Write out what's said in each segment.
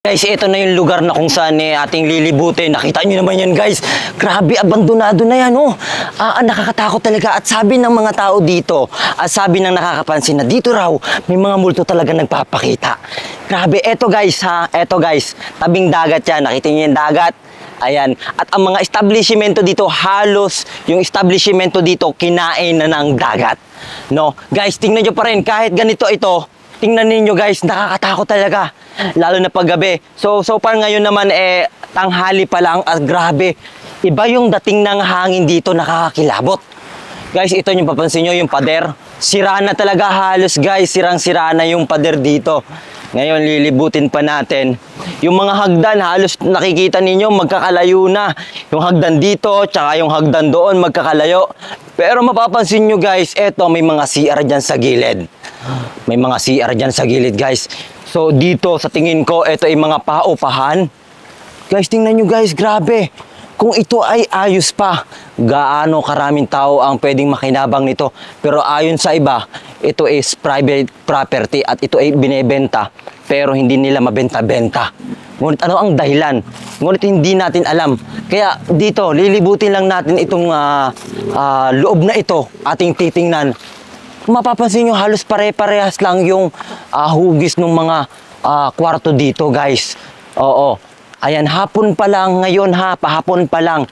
Guys, ito na yung lugar na kung saan ating lilibutin. Nakita nyo naman yan, guys. Grabe, abandonado na yan, oh. Nakakatakot talaga. At sabi ng mga tao dito, at sabi ng nakakapansin na dito raw, may mga multo talaga nagpapakita. Grabe, eto guys, ha. Eto guys, tabing dagat yan. Nakita nyo yung dagat? Ayan. At ang mga establishmento dito, halos yung establishmento dito, kinain na ng dagat. No? Guys, tingnan nyo pa rin, kahit ganito ito, tingnan ninyo guys, nakakatakot talaga. Lalo na paggabi. So far ngayon naman tanghali pa lang at grabe. Iba yung dating ng hangin dito, nakakakilabot. Guys, ito yung papansin nyo, yung pader. Sira na talaga halos guys, sirang-sira na yung pader dito. Ngayon lilibutin pa natin. Yung mga hagdan, halos nakikita ninyo magkakalayo na. Yung hagdan dito, tsaka yung hagdan doon magkakalayo. Pero mapapansin nyo guys, eto may mga CR dyan sa gilid. May mga CR dyan sa gilid guys. So dito sa tingin ko, ito ay mga paupahan. Guys, tingnan nyo guys, grabe. Kung ito ay ayos pa, gaano karaming tao ang pwedeng makinabang nito. Pero ayon sa iba, ito is private property at ito ay binebenta. Pero hindi nila mabenta-benta. Ngunit ano ang dahilan? Ngunit hindi natin alam. Kaya dito, lilibutin lang natin itong loob na ito, ating titingnan. Mapapansin nyo, halos pare-parehas lang yung hugis ng mga kwarto dito guys. Oo. Ayan, hapon pa lang ngayon ha, pahapon pa lang.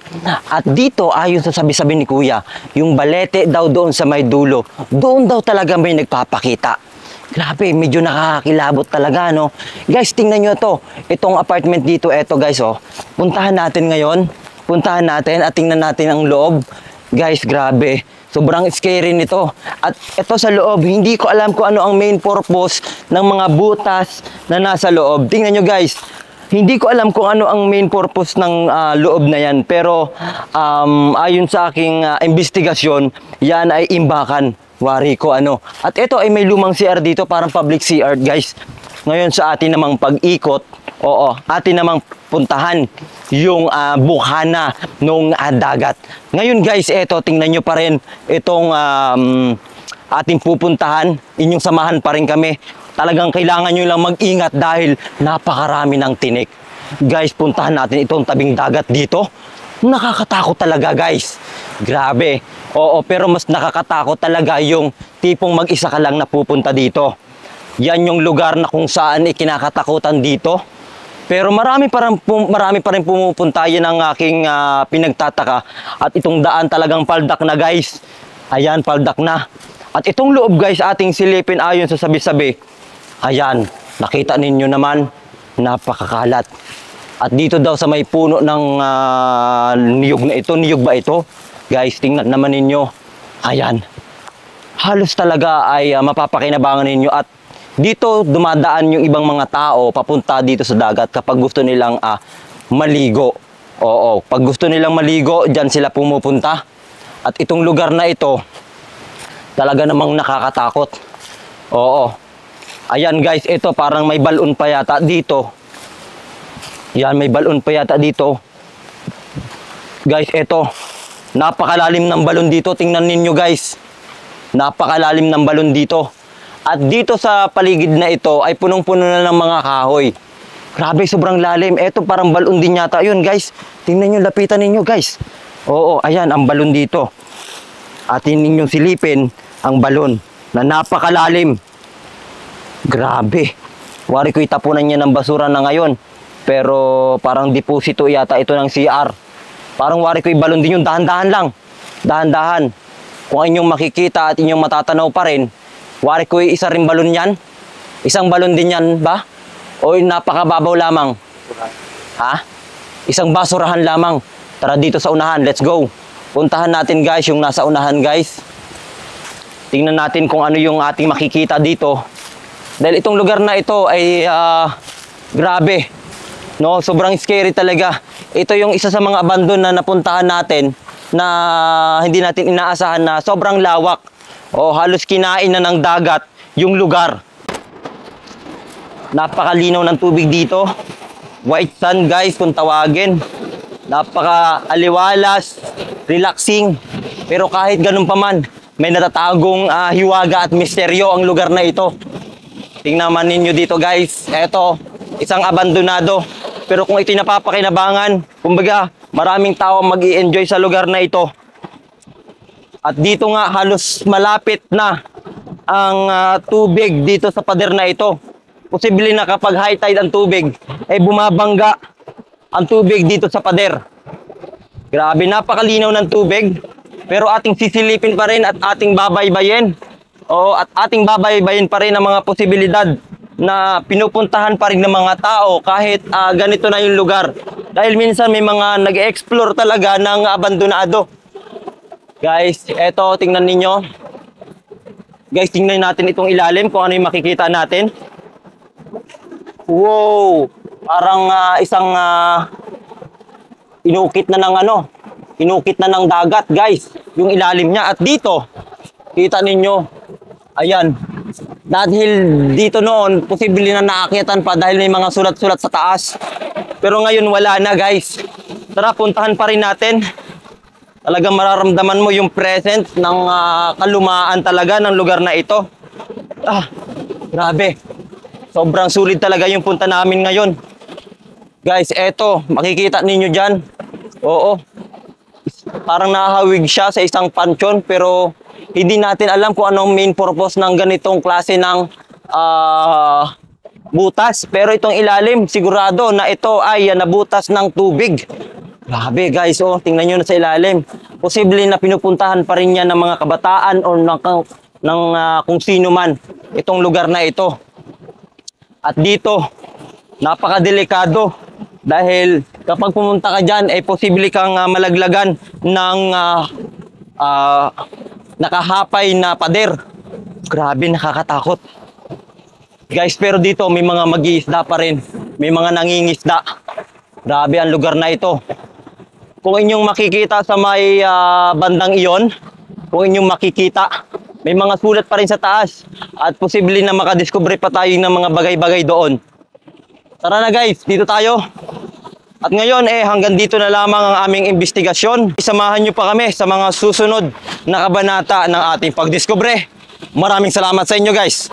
At dito, ayon sa sabi-sabi ni Kuya, yung balete daw doon sa may dulo, doon daw talaga may nagpapakita. Grabe, medyo nakakakilabot talaga, no? Guys, tingnan nyo to. Itong apartment dito, eto guys, oh. Puntahan natin ngayon. Puntahan natin at tingnan natin ang loob. Guys, grabe. Sobrang scary nito. At ito sa loob, hindi ko alam kung ano ang main purpose ng mga butas na nasa loob. Tingnan nyo guys. Hindi ko alam kung ano ang main purpose ng loob na yan. Pero ayon sa aking investigasyon, yan ay imbakan. Wari ko ano. At ito ay may lumang CR dito, parang public CR guys. Ngayon sa atin namang pag-ikot, atin namang puntahan yung buhana ng dagat. Ngayon guys, eto, tingnan nyo pa rin itong ating pupuntahan. Inyong samahan pa rin kami. Talagang kailangan nyo lang mag-ingat dahil napakarami ng tinik. Guys, puntahan natin itong tabing dagat dito. Nakakatakot talaga guys. Grabe. Oo, pero mas nakakatakot talaga yung tipong mag-isa ka lang na pupunta dito. Yan yung lugar na kung saan ikinakatakutan dito. Pero marami pa rin pumupunta. Yan ang aking pinagtataka. At itong daan talagang paldak na guys. Ayan, paldak na. At itong loob guys, ating silipin ayon sa sabi-sabi. Ayan, nakita ninyo naman, napakakalat. At dito daw sa may puno ng niyog na ito, niyog ba ito? Guys, tingnan naman ninyo. Ayan. Halos talaga ay mapapakinabangan ninyo. At dito dumadaan yung ibang mga tao papunta dito sa dagat kapag gusto nilang maligo. Oo, pag gusto nilang maligo, dyan sila pumupunta. At itong lugar na ito, talaga namang nakakatakot. Oo. Ayan guys, ito parang may balon pa yata dito. Yan, may balon pa yata dito. Guys, ito. Napakalalim ng balon dito. Tingnan ninyo guys. Napakalalim ng balon dito. At dito sa paligid na ito ay punong-puno na ng mga kahoy. Grabe, sobrang lalim. Ito parang balon din yata yun guys. Tingnan nyo, lapitan ninyo guys. Oo, ayan, ang balon dito. Atin ninyong silipin ang balon na napakalalim. Grabe. Wari ko itapunan niya ng basura na ngayon. Pero parang deposito yata ito ng CR. Parang wari ko ibalon din yung dahan-dahan lang. Dahan-dahan. Kung inyong makikita at inyong matatanaw pa rin, wari ko isa rin balon yan. Isang balon din yan ba? O napakababaw lamang? Ha? Isang basurahan lamang. Tara dito sa unahan. Let's go. Puntahan natin guys yung nasa unahan guys. Tingnan natin kung ano yung ating makikita dito. Dahil itong lugar na ito ay grabe. No, sobrang scary talaga. Ito yung isa sa mga abandon na napuntahan natin na hindi natin inaasahan na sobrang lawak. O halos kinain na ng dagat yung lugar. Napakalinaw ng tubig dito. White sand guys kung tawagin. Napaka-aliwalas, relaxing. Pero kahit ganun pa man, may natatagong hiwaga at misteryo ang lugar na ito. Tingnan man ninyo dito guys. Eto, isang abandonado. Pero kung ito napapakinabangan, kumbaga maraming tao mag-i-enjoy sa lugar na ito. At dito nga halos malapit na ang tubig dito sa pader na ito. Posible na kapag high tide ang tubig, ay bumabangga ang tubig dito sa pader. Grabe, napakalinaw ng tubig. Pero ating sisilipin pa rin at ating babaybayin. Oo, at ating babaybayin pa rin ang mga posibilidad na pinupuntahan pa rin ng mga tao kahit ganito na yung lugar. Dahil minsan may mga nag-explore talaga ng abandonado. Guys, eto, tingnan ninyo. Guys, tingnan natin itong ilalim kung ano yung makikita natin. Wow! Parang isang inukit na ng inukit na ng dagat, guys. Yung ilalim niya. At dito, kita ninyo, ayan. Dahil dito noon, posible na naakyatan pa dahil may mga sulat-sulat sa taas. Pero ngayon wala na, guys. Tara, puntahan pa rin natin. Talagang mararamdaman mo yung presence ng kalumaan talaga ng lugar na ito. Grabe. Sobrang sulit talaga yung punta namin ngayon. Guys, eto, makikita ninyo dyan. Oo. Parang nahahawig siya sa isang pansyon pero hindi natin alam kung anong main purpose ng ganitong klase ng butas. Pero itong ilalim, sigurado na ito ay nabutas ng tubig. Grabe guys, tingnan nyo na sa ilalim. Posible na pinupuntahan pa rin yan ng mga kabataan o ng kung sino man itong lugar na ito. At dito, napakadelikado dahil kapag pumunta ka dyan, ay posible kang malaglagan ng nakahapay na pader. Grabe, nakakatakot. Guys, pero dito may mga mag-iisda pa rin. May mga nangingisda. Grabe ang lugar na ito. Kung inyong makikita sa may bandang iyon, kung inyong makikita, may mga sulat pa rin sa taas. At posible na makadiscover pa tayo ng mga bagay-bagay doon. Tara na guys, dito tayo. At ngayon hanggang dito na lamang ang aming investigasyon. Isamahan nyo pa kami sa mga susunod na kabanata ng ating pagdiskubre. Maraming salamat sa inyo guys.